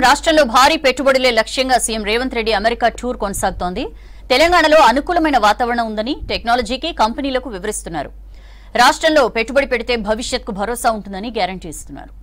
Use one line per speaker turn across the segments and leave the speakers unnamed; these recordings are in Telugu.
రాష్ట్రంలో భారీ పెట్టుబడులే లక్ష్యంగా CM Revanth Reddy America tour కొనసాగుతోంది. తెలంగాణలో అనుకూలమైన వాతావరణం ఉందని టెక్నాలజీకి కంపెనీలకు వివరిస్తున్నారు. రాష్ట్రంలో పెట్టుబడి పెడితే భవిష్యత్తుకు భరోసా ఉంటుందని గ్యారంటీ ఇస్తున్నారు.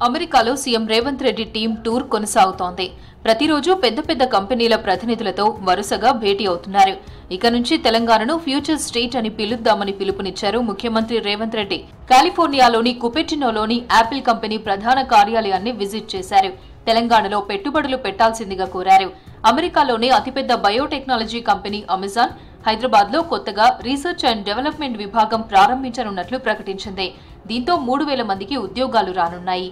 అమెరికాలో CM Revanth Reddy team tour కొనసాగుతోంది. ప్రతిరోజు పెద్ద పెద్ద కంపెనీల ప్రతినిధులతో వరుసగా భేటీ అవుతున్నారు. ఇక నుంచి తెలంగాణను ఫ్యూచర్ స్టేట్ అని పిలుద్దామని పిలుపునిచ్చారు ముఖ్యమంత్రి రేవంత్ రెడ్డి. కాలిఫోర్నియాలోని కుపెటినోలోని యాపిల్ కంపెనీ ప్రధాన కార్యాలయాన్ని విజిట్ చేశారు. తెలంగాణలో పెట్టుబడులు పెట్టాల్సిందిగా కోరారు. అమెరికాలోనే అతిపెద్ద బయోటెక్నాలజీ కంపెనీ అమెజాన్ హైదరాబాద్ లో కొత్తగా రీసెర్చ్ అండ్ డెవలప్మెంట్ విభాగం ప్రారంభించనున్నట్లు ప్రకటించింది. దీంతో 3000 మందికి ఉద్యోగాలు రానున్నాయి.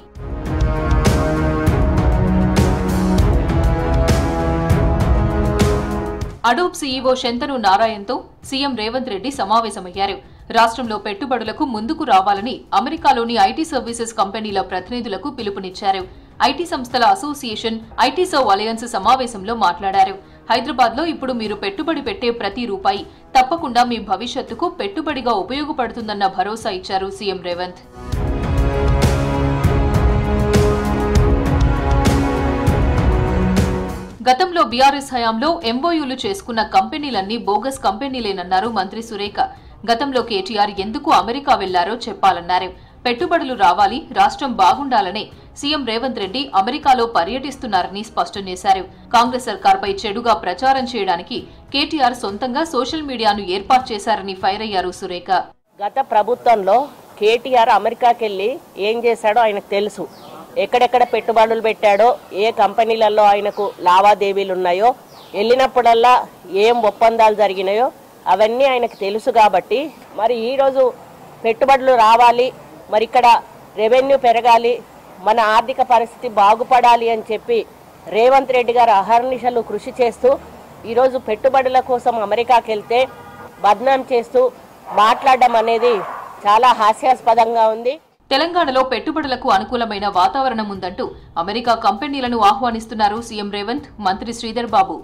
అడోబ్ సీఈఓ శంతను నారాయణ్తో సీఎం రేవంత్ రెడ్డి సమావేశమయ్యారు. రాష్ట్రంలో పెట్టుబడులకు ముందుకు రావాలని అమెరికాలోని ఐటీ సర్వీసెస్ కంపెనీల ప్రతినిధులకు పిలుపునిచ్చారు. ఐటీ సంస్థల అసోసియేషన్ ఐటీ సర్వ్ అలయన్స్ సమావేశంలో మాట్లాడారు. హైదరాబాద్ లో ఇప్పుడు మీరు పెట్టుబడి పెట్టే ప్రతి రూపాయి తప్పకుండా మీ భవిష్యత్తుకు పెట్టుబడిగా ఉపయోగపడుతుందన్న భరోసా ఇచ్చారు సీఎం రేవంత్. గతంలో బీఆర్ఎస్ హయాంలో ఎంఓయూలు చేసుకున్న కంపెనీలన్నీ బోగస్ కంపెనీలేనన్నారు మంత్రి సురేఖ. గతంలో కేటీఆర్ ఎందుకు అమెరికా వెళ్లారో చెప్పాలన్నారు. పెట్టుబడులు రావాలి, రాష్ట్రం బాగుండాలనే సీఎం రేవంత్ రెడ్డి అమెరికాలో పర్యటిస్తున్నారని స్పష్టం చేశారు. కాంగ్రెస్ సర్కార్పై చెడుగా ప్రచారం చేయడానికి కేటీఆర్ సొంతంగా సోషల్ మీడియాను ఏర్పాటు చేశారని ఫైర్ అయ్యారు సురేఖ.
గత ప్రభుత్వంలో కేటీఆర్ అమెరికాకెళ్లి ఏం చేశాడో ఆయనకు తెలుసు. ఎక్కడెక్కడ పెట్టుబడులు పెట్టాడో, ఏ కంపెనీలలో ఆయనకు లావాదేవీలు ఉన్నాయో, వెళ్ళినప్పుడల్లా ఏం ఒప్పందాలు జరిగినాయో అవన్నీ ఆయనకు తెలుసు. కాబట్టి మరి ఈరోజు పెట్టుబడులు రావాలి, మరి ఇక్కడ రెవెన్యూ పెరగాలి, మన ఆర్థిక పరిస్థితి బాగుపడాలి అని చెప్పి రేవంత్ రెడ్డి గారు అహర్నిశలు కృషి చేస్తూ ఈరోజు పెట్టుబడుల కోసం అమెరికాకి వెళ్తే బద్నాం చేస్తూ మాట్లాడడం అనేది చాలా హాస్యాస్పదంగా ఉంది.
తెలంగాణలో పెట్టుబడులకు అనుకూలమైన వాతావరణం ఉందంటూ అమెరికా కంపెనీలను ఆహ్వానిస్తున్నారు సీఎం రేవంత్, మంత్రి శ్రీధర్ బాబు.